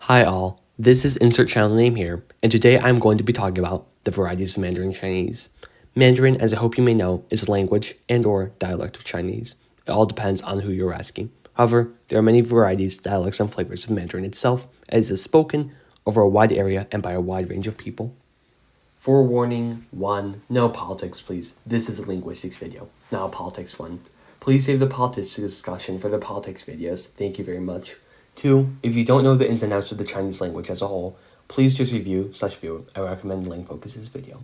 Hi all, this is insert channel name here, and today I'm going to be talking about the varieties of Mandarin Chinese. Mandarin, as I hope you may know, is a language and or dialect of Chinese. It all depends on who you're asking. However, there are many varieties, dialects, and flavors of Mandarin itself, as it is spoken over a wide area and by a wide range of people. Forewarning 1, no politics please. This is a linguistics video, not a politics one. Please save the politics discussion for the politics videos. Thank you very much. 2, if you don't know the ins and outs of the Chinese language as a whole, please just review/view. I recommend link focus this video.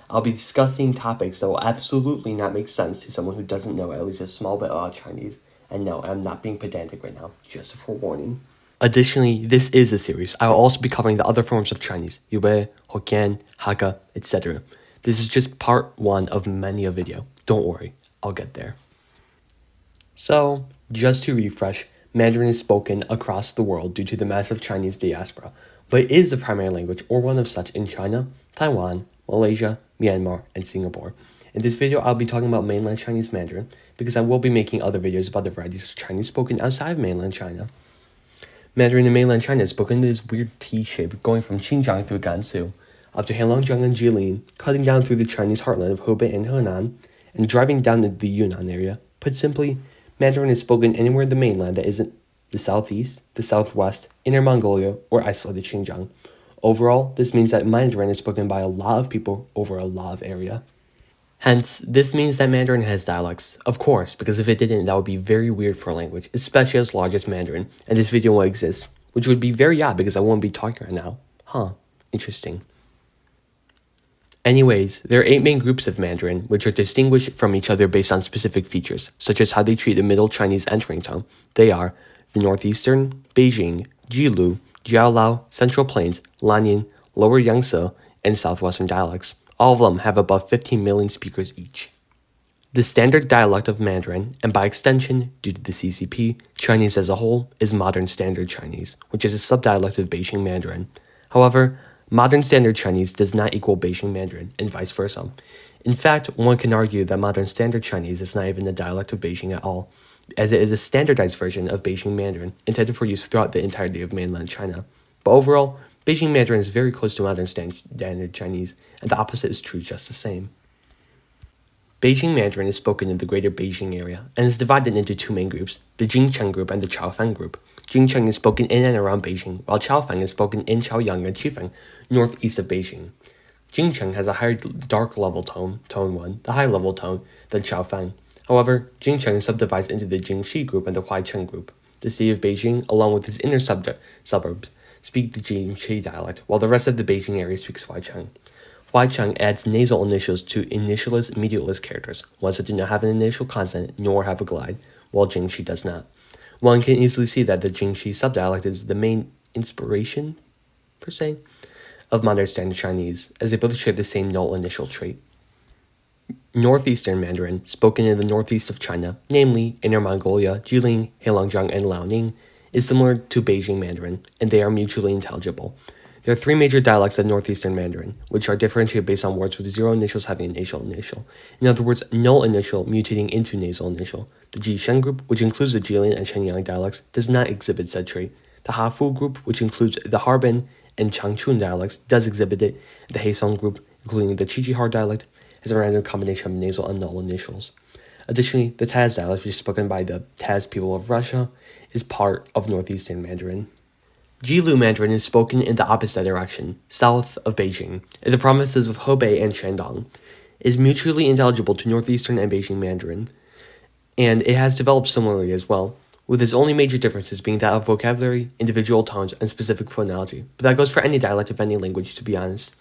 I'll be discussing topics that will absolutely not make sense to someone who doesn't know at least a small bit about Chinese. And no, I'm not being pedantic right now, just a forewarning. Additionally, this is a series. I will also be covering the other forms of Chinese, Yue, Hokkien, Hakka, etc. This is just part 1 of many a video. Don't worry, I'll get there. So, just to refresh, Mandarin is spoken across the world due to the massive Chinese diaspora, but it is the primary language or one of such in China, Taiwan, Malaysia, Myanmar, and Singapore. In this video, I'll be talking about mainland Chinese Mandarin because I will be making other videos about the varieties of Chinese spoken outside of mainland China. Mandarin in mainland China is spoken in this weird T shape going from Xinjiang through Gansu, up to Heilongjiang and Jilin, cutting down through the Chinese heartland of Hebei and Henan, and driving down into the Yunnan area. Put simply, Mandarin is spoken anywhere in the mainland that isn't the southeast, the southwest, Inner Mongolia, or isolated Xinjiang. Overall, this means that Mandarin is spoken by a lot of people over a lot of area. Hence, this means that Mandarin has dialects, of course, because if it didn't, that would be very weird for a language, especially as large as Mandarin, and this video won't exist, which would be very odd because I won't be talking right now. Interesting. Anyways, there are 8 main groups of Mandarin, which are distinguished from each other based on specific features, such as how they treat the Middle Chinese entering tone. They are the Northeastern, Beijing, Jilu, Jiaolao, Central Plains, Lanyin, Lower Yangtze, and Southwestern dialects. All of them have above 15 million speakers each. The standard dialect of Mandarin, and by extension, due to the CCP, Chinese as a whole, is Modern Standard Chinese, which is a subdialect of Beijing Mandarin. However, Modern Standard Chinese does not equal Beijing Mandarin, and vice versa. In fact, one can argue that Modern Standard Chinese is not even a dialect of Beijing at all, as it is a standardized version of Beijing Mandarin, intended for use throughout the entirety of mainland China. But overall, Beijing Mandarin is very close to Modern Standard Chinese, and the opposite is true just the same. Beijing Mandarin is spoken in the greater Beijing area, and is divided into 2 main groups, the Jingcheng group and the Chaofeng group. Jingcheng is spoken in and around Beijing, while Chaofeng is spoken in Chaoyang and Qifeng, northeast of Beijing. Jingcheng has a higher dark level tone 1, the high level tone, than Chaofeng. However, Jingcheng subdivides into the Jingxi group and the Huaicheng group. The city of Beijing, along with its inner suburbs, speak the Jingxi dialect, while the rest of the Beijing area speaks Huaicheng. Huaicheng adds nasal initials to initialist and medialist characters, ones that do not have an initial consonant nor have a glide, while Jingxi does not. One can easily see that the Jingxi subdialect is the main inspiration, per se, of Modern Standard Chinese, as they both share the same null initial trait. Northeastern Mandarin, spoken in the northeast of China, namely Inner Mongolia, Jilin, Heilongjiang, and Liaoning, is similar to Beijing Mandarin, and they are mutually intelligible. There are 3 major dialects of Northeastern Mandarin, which are differentiated based on words with 0 initials having a nasal initial. In other words, null initial mutating into nasal initial. The Jisheng group, which includes the Jilin and Shenyang dialects, does not exhibit said trait. The Hafu group, which includes the Harbin and Changchun dialects, does exhibit it. The Heisong group, including the Qiqihar dialect, has a random combination of nasal and null initials. Additionally, the Taz dialect, which is spoken by the Taz people of Russia, is part of Northeastern Mandarin. Jilu Mandarin is spoken in the opposite direction, south of Beijing, in the provinces of Hebei and Shandong. It is mutually intelligible to Northeastern and Beijing Mandarin, and it has developed similarly as well, with its only major differences being that of vocabulary, individual tones, and specific phonology, but that goes for any dialect of any language, to be honest.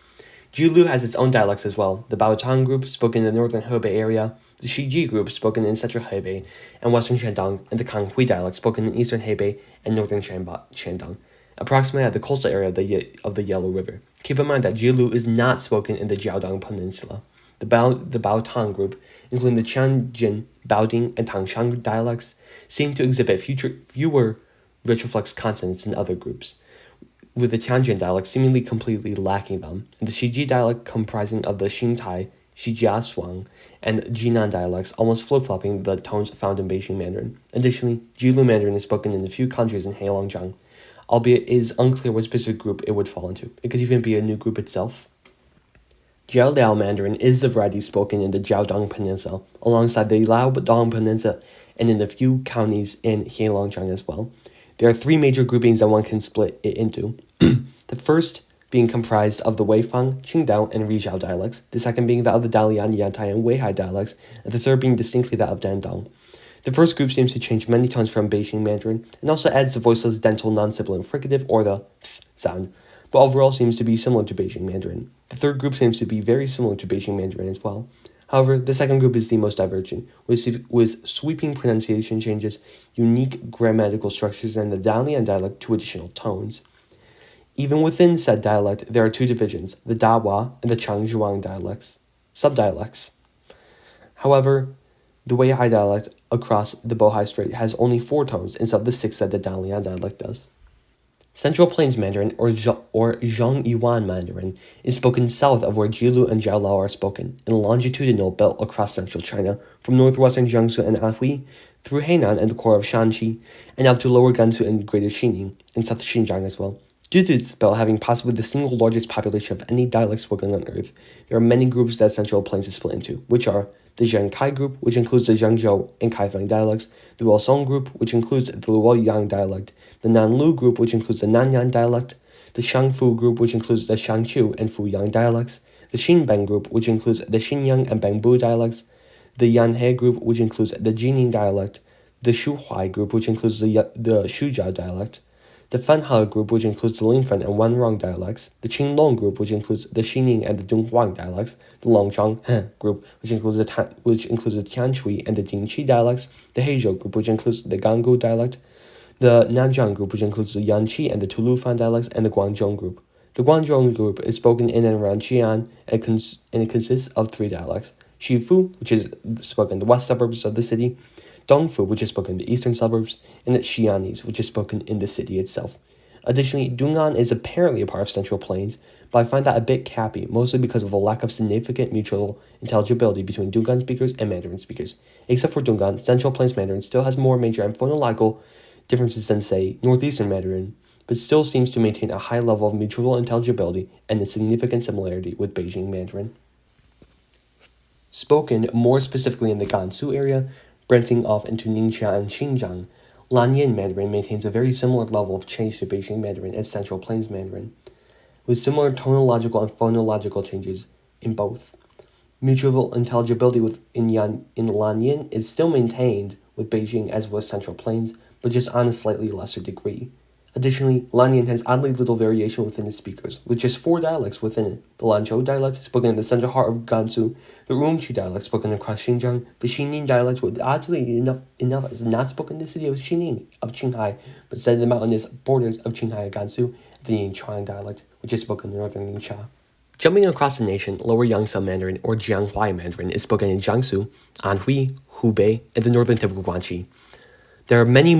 Jilu has its own dialects as well, the Baotang group, spoken in the northern Hebei area, the Shiji group, spoken in central Hebei and western Shandong, and the Kanghui dialect, spoken in eastern Hebei and northern Shandong, approximately at the coastal area of the Yellow River. Keep in mind that Jilu is not spoken in the Jiaodong Peninsula. The Baotang group, including the Tianjin, Baoding, and Tangshan dialects, seem to exhibit fewer retroflex consonants than other groups, with the Tianjin dialect seemingly completely lacking them, and the Shiji dialect comprising of the Xingtai, Shijiashuang, and Jinan dialects almost flip-flopping the tones found in Beijing Mandarin. Additionally, Jilu Mandarin is spoken in a few countries in Heilongjiang, albeit it is unclear what specific group it would fall into. It could even be a new group itself. Jiaoliao Mandarin is the variety spoken in the Jiaodong Peninsula, alongside the Liaodong Peninsula and in the few counties in Heilongjiang as well. There are three major groupings that one can split it into. The first being comprised of the Weifang, Qingdao, and Rizhao dialects, the second being that of the Dalian, Yantai, and Weihai dialects, and the third being distinctly that of Dandong. The first group seems to change many tones from Beijing Mandarin, and also adds the voiceless dental non-sibilant fricative, or the th sound, but overall seems to be similar to Beijing Mandarin. The third group seems to be very similar to Beijing Mandarin as well. However, the second group is the most divergent, with sweeping pronunciation changes, unique grammatical structures, and the Dalian dialect to additional tones. Even within said dialect, there are two divisions, the Dahua and the Changzhuang dialects, subdialects. However, the Weihai dialect across the Bohai Strait has only 4 tones instead of the 6 that the Dalian dialect does. Central Plains Mandarin, or Zhongyuan Mandarin, is spoken south of where Jilu and Jiaolao are spoken, in a longitudinal belt across central China, from northwestern Jiangsu and Anhui, through Hainan and the core of Shanxi, and up to lower Gansu and greater Xining, and south Xinjiang as well. Due to this belt having possibly the single largest population of any dialect spoken on Earth, there are many groups that Central Plains is split into, which are the Zhangkai group, which includes the Zhangzhou and Kaifeng dialects, the Luosong group, which includes the Luoyang dialect, the Nanlu group, which includes the Nanyang dialect, the Shangfu group, which includes the Shangqiu and Fuyang dialects, the Xinbeng group, which includes the Xinyang and Bengbu dialects, the Yanhe group, which includes the Jining dialect, the Shuhuai group, which includes the Shujiao dialect, the Fanhe group, which includes the Linfen and Wanrong dialects, the Qinglong group, which includes the Xining and the Dunhuang dialects, the Longzhang group, which includes the Tianshui and the Jingqi dialects, the Heizhou group, which includes the Gangu dialect, the Nanjiang group, which includes the Yanqi and the Tulufan dialects, and the Guangzhou group. The Guangzhou group is spoken in and around Xi'an, and it consists of 3 dialects: Shifu, which is spoken in the west suburbs of the city, Dongfu, which is spoken in the eastern suburbs, and Xi'anese, which is spoken in the city itself. Additionally, Dungan is apparently a part of Central Plains, but I find that a bit cappy, mostly because of a lack of significant mutual intelligibility between Dungan speakers and Mandarin speakers. Except for Dungan, Central Plains Mandarin still has more major and phonological differences than, say, Northeastern Mandarin, but still seems to maintain a high level of mutual intelligibility and a significant similarity with Beijing Mandarin. Spoken more specifically in the Gansu area, branching off into Ningxia and Xinjiang, Lanyan Mandarin maintains a very similar level of change to Beijing Mandarin as Central Plains Mandarin, with similar tonological and phonological changes in both. Mutual intelligibility in Lanyan is still maintained with Beijing as with Central Plains, but just on a slightly lesser degree. Additionally, Lanyan has oddly little variation within its speakers, with just 4 dialects within it: the Lanzhou dialect, spoken in the central heart of Gansu, the Urumqi dialect, spoken across Xinjiang, the Xining dialect, which oddly enough is not spoken in the city of Xining of Qinghai, but said in the mountainous borders of Qinghai and Gansu, the Yingchuan dialect, which is spoken in northern Ningxia. Jumping across the nation, Lower Yangtze Mandarin, or Jianghuai Mandarin, is spoken in Jiangsu, Anhui, Hubei, and the northern tip of Guangxi. There are many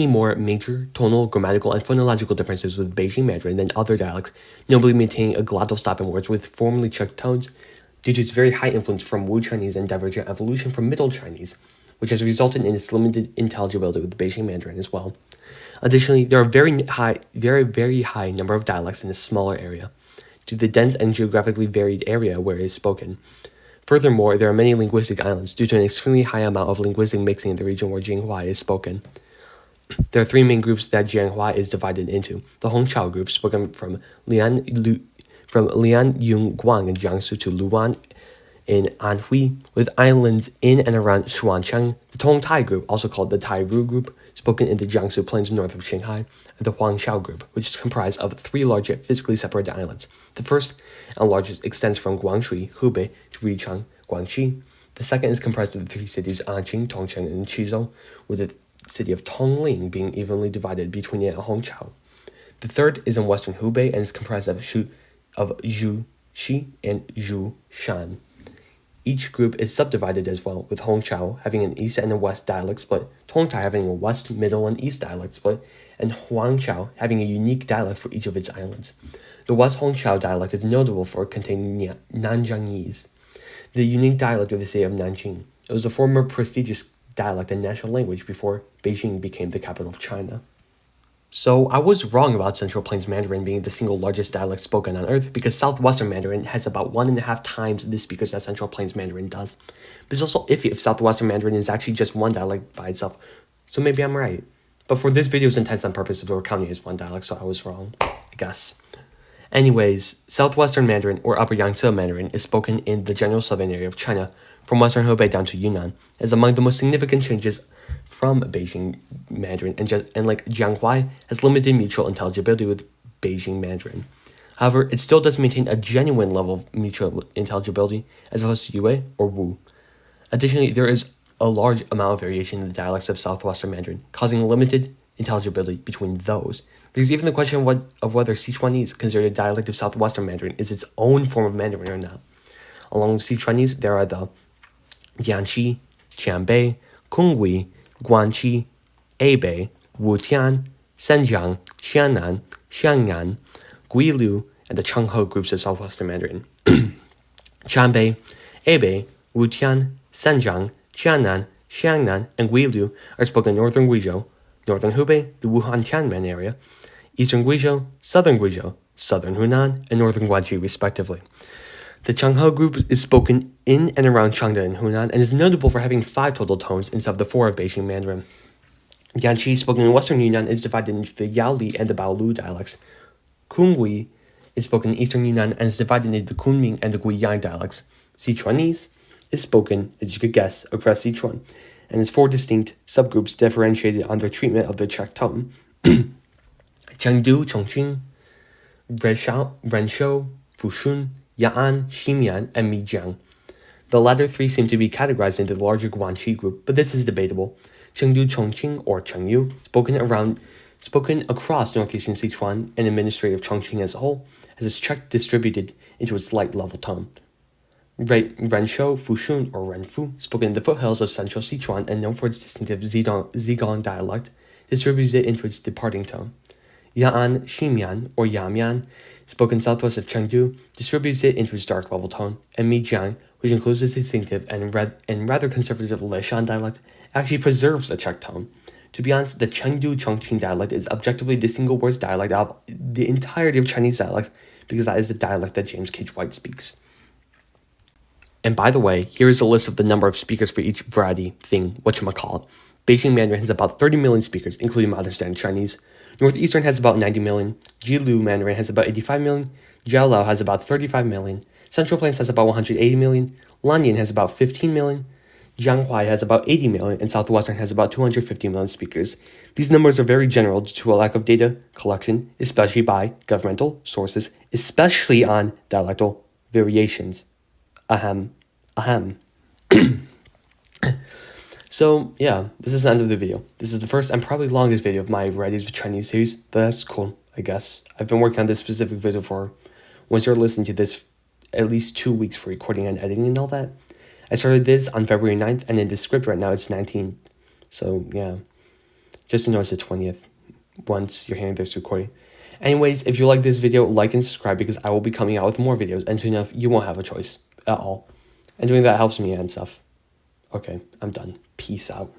more major tonal, grammatical, and phonological differences with Beijing Mandarin than other dialects, notably maintaining a glottal stop in words with formally checked tones, due to its very high influence from Wu Chinese and divergent evolution from Middle Chinese, which has resulted in its limited intelligibility with Beijing Mandarin as well. Additionally, there are very high number of dialects in a smaller area, due to the dense and geographically varied area where it is spoken. Furthermore, there are many linguistic islands due to an extremely high amount of linguistic mixing in the region where Jinghua is spoken. There are 3 main groups that Jianghua is divided into: the Hongqiao group, spoken from Lianyunguang in Jiangsu to Luan in Anhui, with islands in and around Shuancheng; the Tongtai group, also called the Tairu group, spoken in the Jiangsu Plains north of Shanghai; and the Huangxiao group, which is comprised of 3 large yet physically separated islands. The first and largest extends from Guangxi, Hubei, to Riqiang, Guangxi. The second is comprised of the 3 cities Anqing, Tongcheng, and Qizhou, with the city of Tongling being evenly divided between it and Hongqiao. The third is in western Hubei and is comprised of Zhuxi and Zhushan. Each group is subdivided as well, with Hongqiao having an east and a west dialect split, Tongtai having a west, middle, and east dialect split, and Huangqiao having a unique dialect for each of its islands. The West Hongqiao dialect is notable for containing Nanjiangese, the unique dialect of the city of Nanjing. It was a former prestigious dialect and national language before Beijing became the capital of China. So I was wrong about Central Plains Mandarin being the single largest dialect spoken on Earth because Southwestern Mandarin has about 1.5 times the speakers that Central Plains Mandarin does. But it's also iffy if Southwestern Mandarin is actually just one dialect by itself, so maybe I'm right. But for this video's intents and purposes, we're counting it as one dialect, so I was wrong, I guess. Anyways, Southwestern Mandarin, or Upper Yangtze Mandarin, is spoken in the general southern area of China, from western Hebei down to Yunnan, is among the most significant changes from Beijing Mandarin, and like Jianghuai has limited mutual intelligibility with Beijing Mandarin. However, it still does maintain a genuine level of mutual intelligibility, as opposed to Yue or Wu. Additionally, there is a large amount of variation in the dialects of Southwestern Mandarin, causing limited intelligibility between those. There's even the question of whether Sichuanese, considered a dialect of Southwestern Mandarin, is its own form of Mandarin or not. Along with Sichuanese, there are the Jiangxi, Qianbei, Konghui, Guanxi, Hebei, Wutian, Zhenjiang, Xianan, Xiangnan, Guilu, and the Chenghe groups of Southwestern Mandarin. Qianbei, Hebei, Wutian, Zhenjiang, Qianan, Xiangnan, and Guilu are spoken in northern Guizhou, northern Hubei, the Wuhan-Tianmen area, eastern Guizhou, southern Hunan, and northern Guangxi, respectively. The Chenghe group is spoken in and around Chengde and Hunan and is notable for having 5 total tones instead of the 4 of Beijing Mandarin. Jiangxi, spoken in western Yunnan, is divided into the Yaoli and the Baolu dialects. Konghui is spoken in eastern Yunnan and is divided into the Kunming and the Guiyang dialects. Sichuanese is spoken, as you could guess, across Sichuan, and has 4 distinct subgroups differentiated on their treatment of the Czech tone. Chengdu, Chongqing, Renshou, Fushun, Ya'an, Ximian, and Mijiang. The latter 3 seem to be categorized into the larger Guanxi group, but this is debatable. Chengdu Chongqing, or Chengyu, spoken across northeastern Sichuan and administrative Chongqing as a whole, has its Czech distributed into its light level tone. Renshou, Fushun, or Renfu, spoken in the foothills of central Sichuan and known for its distinctive Zigong dialect, distributes it into its departing tone. Ya'an, Ximian, or Yamian, spoken southwest of Chengdu, distributes it into its dark level tone, and Mijiang, which includes its distinctive and rather conservative Leshan dialect, actually preserves a Czech tone. To be honest, the Chengdu Chongqing dialect is objectively the single worst dialect of the entirety of Chinese dialects, because that is the dialect that James K. White speaks. And by the way, here is a list of the number of speakers for each variety thing, whatchamacallit. Beijing Mandarin has about 30 million speakers, including modern standard Chinese. Northeastern has about 90 million. Jilu Mandarin has about 85 million. Jiaolao has about 35 million. Central Plains has about 180 million. Lanyan has about 15 million. Jianghuai has about 80 million, and Southwestern has about 250 million speakers. These numbers are very general due to a lack of data collection, especially by governmental sources, especially on dialectal variations. Ahem. So, yeah, this is the end of the video. This is the first and probably longest video of my Varieties of Chinese series, but that's cool, I guess. I've been working on this specific video for, once you're listening to this, at least 2 weeks for recording and editing and all that. I started this on February 9th, and in the script right now it's 19th. So, yeah, just to know it's the 20th once you're hearing this recording. Anyways, if you like this video, like and subscribe because I will be coming out with more videos, and soon enough, you won't have a choice at all. And doing that helps me and stuff. Okay, I'm done. Peace out.